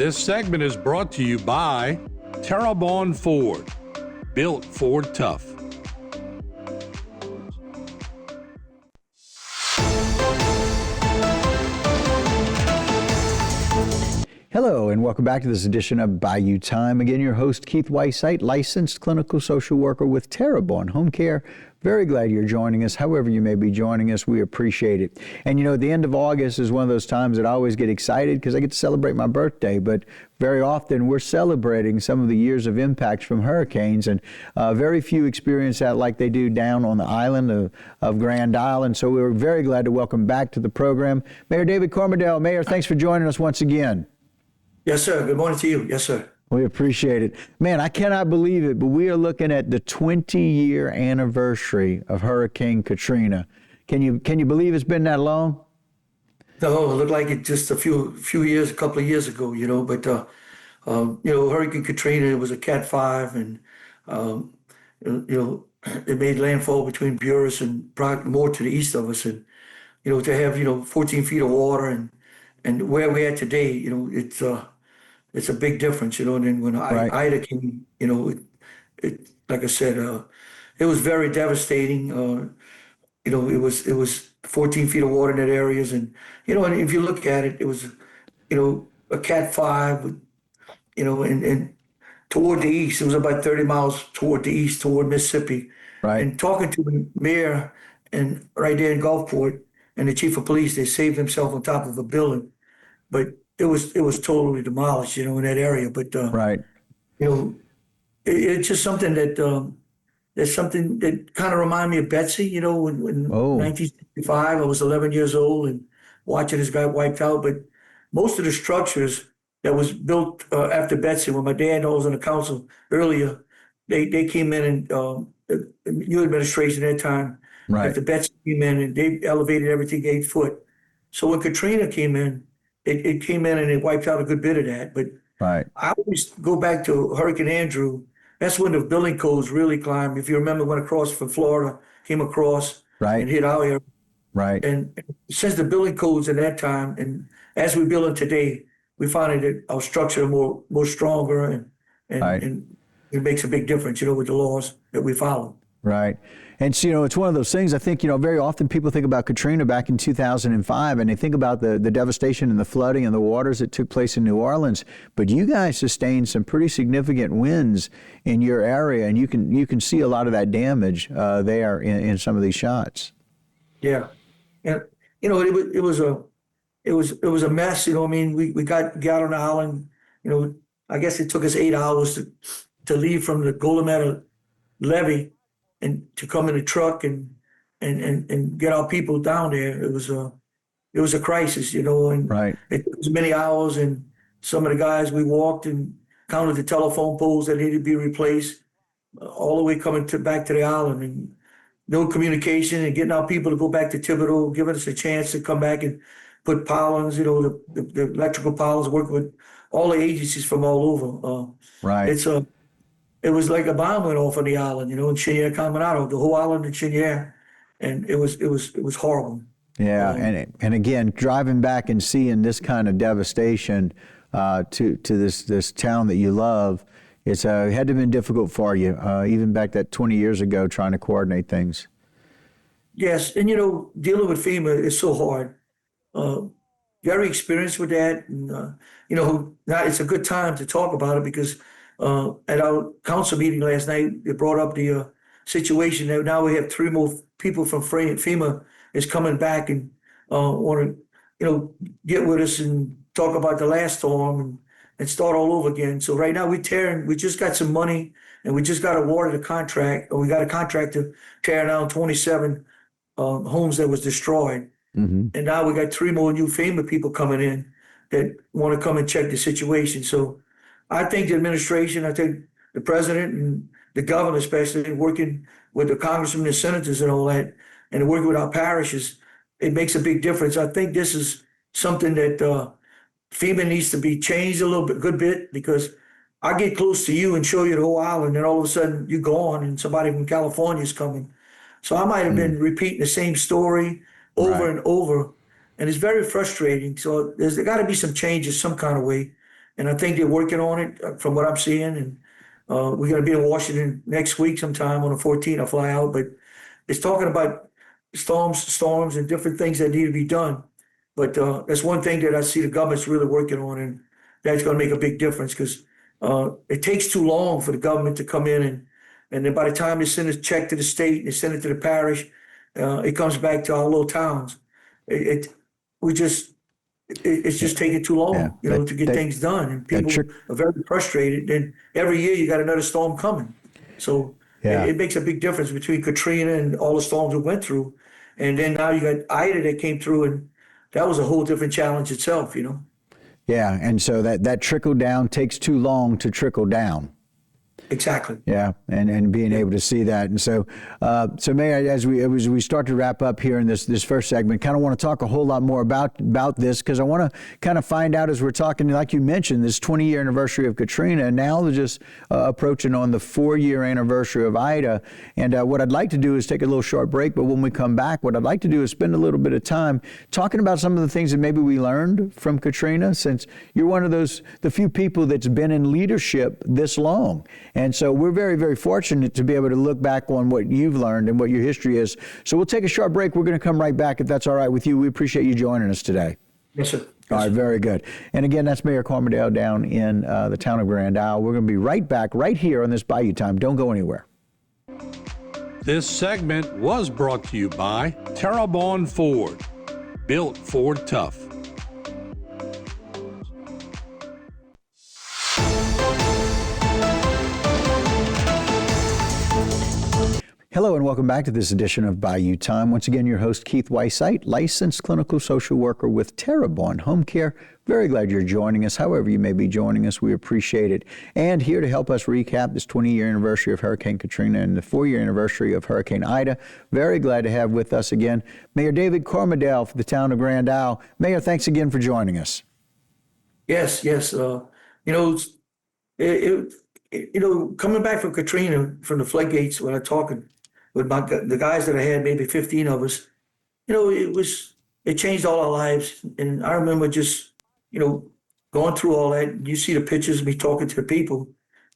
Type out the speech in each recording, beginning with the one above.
This segment is brought to you by Terrebonne Ford, built Ford tough. Hello, and welcome back to this edition of Bayou Time. Again, your host, Keith Whiteside, licensed clinical social worker with Terrebonne Home Care. Very glad you're joining us. However you may be joining us, we appreciate it. And you know, the end of August is one of those times that I always get excited because I get to celebrate my birthday. But very often we're celebrating some of the years of impacts from hurricanes, and very few experience that like they do down on the island of Grand Isle. And so we're very glad to welcome back to the program Mayor David Cormedale. Mayor, thanks for joining us once again. Yes, sir. Good morning to you. Yes, sir. We appreciate it. Man, I cannot believe it, but we are looking at the 20-year anniversary of Hurricane Katrina. Can you believe it's been that long? No, it looked like it just a couple of years ago, but, Hurricane Katrina, it was a Cat 5, and, it made landfall between Buras and more to the east of us. And, to have, 14 feet of water and where we're at today, it's a big difference, and then when Right. Ida came, it like I said, it was very devastating. It was 14 feet of water in that areas, and and if you look at it, it was a Cat 5, and toward the east, it was about 30 miles toward the east, toward Mississippi. Right. And talking to the mayor and right there in Gulfport and the chief of police, they saved themselves on top of a building, but it was totally demolished, in that area. But Right. It's just something that's something that kind of reminded me of Betsy. When Oh. 1965, I was 11 years old and watching this guy wiped out. But most of the structures that was built after Betsy, when my dad was on the council earlier, they came in and the new administration at that time. Right. After Betsy came in, and they elevated everything 8 foot. So when Katrina came in, it came in and it wiped out a good bit of that. But Right. I always go back to Hurricane Andrew. That's when the building codes really climbed. If you remember, went across from Florida, came across Right. and hit our area. Right. And since the building codes at that time, and as we build it today, we find that our structure more stronger, Right. and it makes a big difference, with the laws that we follow. Right. And so, it's one of those things, I think, very often people think about Katrina back in 2005, and they think about the devastation and the flooding and the waters that took place in New Orleans. But you guys sustained some pretty significant winds in your area, and you can see a lot of that damage there in some of these shots. Yeah. And, it was a mess, I mean, we got on the island, I guess it took us 8 hours to leave from the Golometa levee and to come in a truck and get our people down there. It was a crisis, and Right. it took us many hours, and some of the guys, we walked and counted the telephone poles that needed to be replaced, all the way coming back to the island, and no communication, and getting our people to go back to Thibodeau, giving us a chance to come back and put pylons, the electrical pylons, working with all the agencies from all over. Right. It was like a bomb went off on the island, in Cheniere Caminado, the whole island of Cheniere, and it was horrible. Yeah, and again, driving back and seeing this kind of devastation to this town that you love, it had to have been difficult for you, even back that 20 years ago, trying to coordinate things. Yes, and dealing with FEMA is so hard. Very experienced with that, and now it's a good time to talk about it because at our council meeting last night, they brought up the situation that now we have 3 more people from FEMA is coming back and want to, get with us and talk about the last storm and start all over again. So right now we just got some money, and we just got awarded a contract, or we got a contract to tear down 27 homes that was destroyed. Mm-hmm. And now we got 3 more new FEMA people coming in that want to come and check the situation. So I think the administration, I think the president and the governor, especially working with the congressmen and senators and all that, and working with our parishes, it makes a big difference. I think this is something that FEMA needs to be changed a good bit, because I get close to you and show you the whole island, and all of a sudden you're gone and somebody from California is coming. So I might have been repeating the same story over and over, and it's very frustrating. So there's got to be some changes some kind of way. and I think they're working on it from what I'm seeing. And we're going to be in Washington next week sometime on the 14th. I fly out, but it's talking about storms, and different things that need to be done. But that's one thing that I see the government's really working on, and that's going to make a big difference because it takes too long for the government to come in, and then by the time they send a check to the state, they send it to the parish, it comes back to our little towns. It we just it's just taking too long, to get things done, and people are very frustrated. And every year you got another storm coming, so it makes a big difference between Katrina and all the storms we went through, and then now you got Ida that came through, and that was a whole different challenge itself. Yeah, and so that trickle down takes too long to trickle down. Exactly. Yeah, and being able to see that, and so Mayor, as we start to wrap up here in this first segment, kind of want to talk a whole lot more about this, because I want to kind of find out, as we're talking, like you mentioned, this 20-year anniversary of Katrina, and now they're just approaching on the 4-year anniversary of Ida. And what I'd like to do is take a little short break, but when we come back, what I'd like to do is spend a little bit of time talking about some of the things that maybe we learned from Katrina, since you're one of the few people that's been in leadership this long. And so we're very, very fortunate to be able to look back on what you've learned and what your history is. So we'll take a short break. We're going to come right back, if that's all right with you. We appreciate you joining us today. Yes, sir. All right, very good. And again, that's Mayor Cormedale down in the town of Grand Isle. We're going to be right back right here on this Bayou Time. Don't go anywhere. This segment was brought to you by Terrebonne Ford. Built Ford tough. Hello and welcome back to this edition of Bayou Time. Once again, your host, Keith Whiteside, licensed clinical social worker with Terrebonne Home Care. Very glad you're joining us. However you may be joining us, we appreciate it. And here to help us recap this 20-year anniversary of Hurricane Katrina and the 4-year anniversary of Hurricane Ida, very glad to have with us again Mayor David Cormedale for the town of Grand Isle. Mayor, thanks again for joining us. Yes. Coming back from Katrina, from the floodgates, when I'm talking with the guys that I had, maybe 15 of us, it changed all our lives. And I remember just, going through all that. You see the pictures of me talking to the people,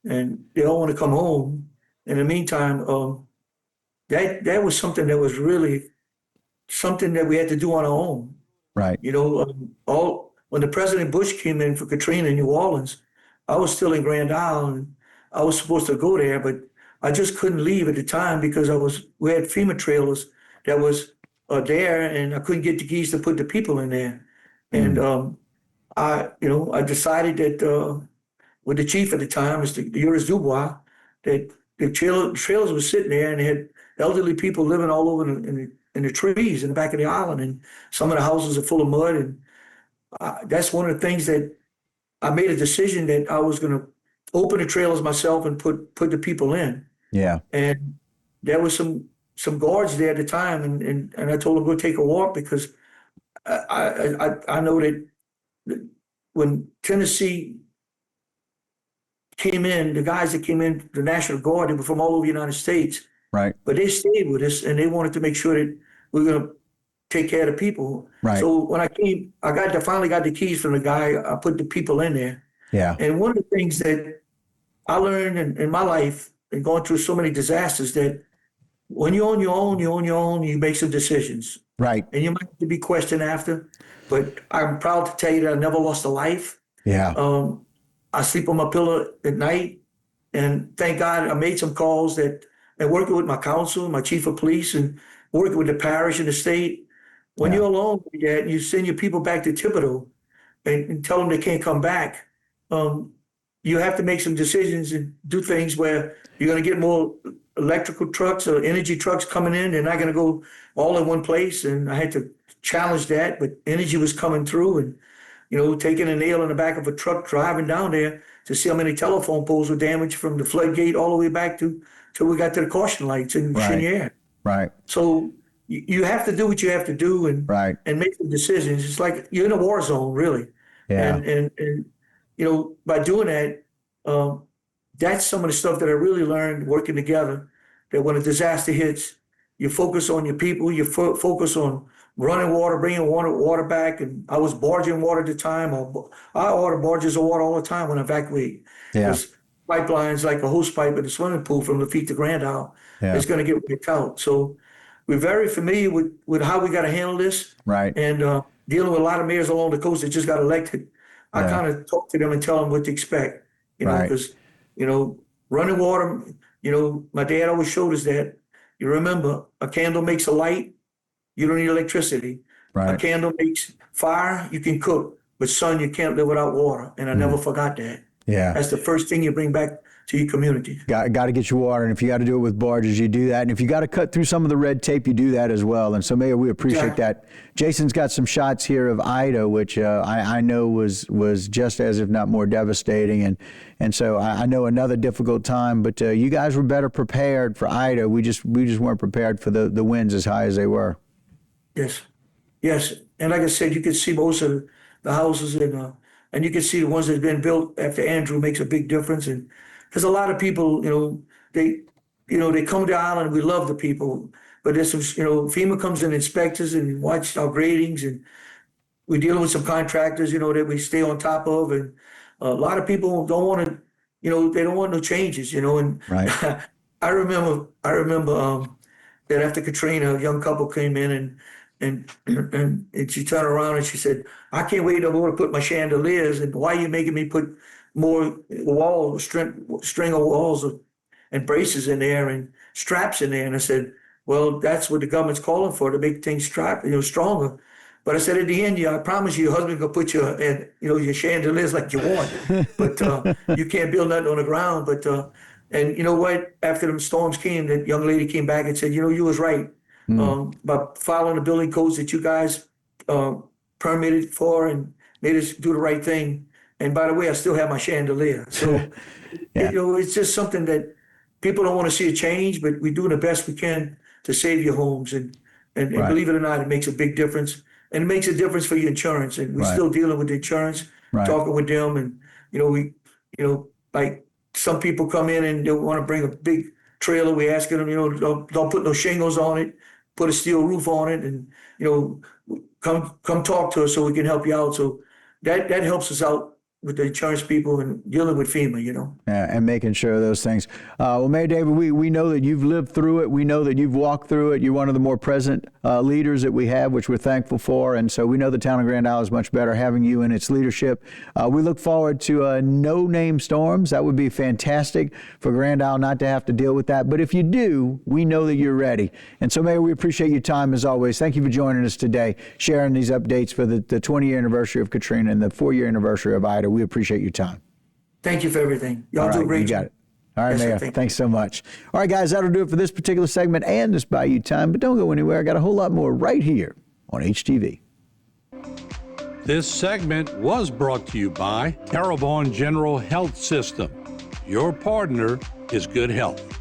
and they all want to come home. In the meantime, that was something that was really something that we had to do on our own. Right. When the President Bush came in for Katrina in New Orleans, I was still in Grand Isle, and I was supposed to go there, but I just couldn't leave at the time because we had FEMA trailers that was there, and I couldn't get the keys to put the people in there. And I decided that with the chief at the time, Mr. Uris Dubois, that the trailers were sitting there, and they had elderly people living all over in the trees in the back of the island, and some of the houses are full of mud. And that's one of the things that I made a decision that I was going to open the trailers myself and put the people in. Yeah. And there was some guards there at the time, and I told them go take a walk because I know that when Tennessee came in, the guys that came in, the National Guard, they were from all over the United States. Right. But they stayed with us, and they wanted to make sure that we were going to take care of the people. Right. So when I came, finally got the keys from the guy. I put the people in there. Yeah. And one of the things that I learned in my life and going through so many disasters, that when you're on your own, you make some decisions. Right. And you might have to be questioned after, but I'm proud to tell you that I never lost a life. Yeah. I sleep on my pillow at night, and thank God I made some calls and working with my council, my chief of police, and working with the parish and the state. When you're alone with that, you send your people back to Thibodeau and tell them they can't come back. You have to make some decisions and do things where you're going to get more electrical trucks or energy trucks coming in. They're not going to go all in one place. And I had to challenge that, but energy was coming through, and, taking a nail in the back of a truck, driving down there to see how many telephone poles were damaged from the floodgate all the way back till we got to the caution lights in Cheniere. Right. So you have to do what you have to do and make some decisions. It's like you're in a war zone, really. Yeah. And by doing that, that's some of the stuff that I really learned working together, that when a disaster hits, you focus on your people, you focus on running water, bringing water back, and I was barging water at the time. I order barges of water all the time when I evacuate. Yeah. Because pipelines like a hose pipe in the swimming pool from Lafitte to Grand Isle Yeah. is going to get ripped out. So we're very familiar with how we got to handle this. Right. And dealing with a lot of mayors along the coast that just got elected. I Yeah. kind of talk to them and tell them what to expect, Right. because, running water, my dad always showed us that. You remember, a candle makes a light, you don't need electricity. A Right. candle makes fire, you can cook. But son, you can't live without water. And I never forgot that. Yeah. That's the first thing you bring back to your community. Got to get your water, and if you got to do it with barges, you do that. And if you got to cut through some of the red tape, you do that as well. And so, Mayor, we appreciate Exactly. that. Jason's got some shots here of Ida, which I know was just as, if not more, devastating. And so I know another difficult time, but you guys were better prepared for Ida. We just weren't prepared for the winds as high as they were. Yes, yes. And like I said, you can see most of the houses and you can see the ones that have been built after Andrew makes a big difference. And because a lot of people, they come to the island. We love the people, but there's some, FEMA comes and inspects us and watch our gradings, and we're dealing with some contractors, that we stay on top of. And a lot of people don't want to, they don't want no changes, and Right. I remember that after Katrina, a young couple came in and she turned around and she said, "I can't wait no more to put my chandeliers, and why are you making me put more string of walls and braces in there and straps in there?" And I said, "Well, that's what the government's calling for, to make things stronger." But I said, at the end, I promise you, your husband will put your chandeliers like you want, but you can't build nothing on the ground. But and you know what? After the storms came, that young lady came back and said, you was right. By following the building codes that you guys permitted for and made us do the right thing. And by the way, I still have my chandelier. So, Yeah. it's just something that people don't want to see a change, but we're doing the best we can to save your homes. And Right. believe it or not, it makes a big difference. And it makes a difference for your insurance. And we're Right. still dealing with the insurance, Right. talking with them. And, like some people come in and they want to bring a big trailer. We asking them, don't put no shingles on it, put a steel roof on it, and come talk to us so we can help you out. So that helps us out with the insurance people and dealing with FEMA, And making sure of those things. Well, Mayor David, we know that you've lived through it. We know that you've walked through it. You're one of the more present leaders that we have, which we're thankful for. And so we know the town of Grand Isle is much better having you in its leadership. We look forward to no-name storms. That would be fantastic for Grand Isle not to have to deal with that. But if you do, we know that you're ready. And so, Mayor, we appreciate your time as always. Thank you for joining us today, sharing these updates for the 20-year anniversary of Katrina and the 4-year anniversary of Ida. We appreciate your time. Thank you for everything. Y'all All do a right, great you got job. it. All right, Yes, sir. Mayor. Thank you. Thanks so much. All right, guys, that'll do it for this particular segment and this Bayou Time. But don't go anywhere. I got a whole lot more right here on HTV. This segment was brought to you by Terrebonne General Health System. Your partner is good health.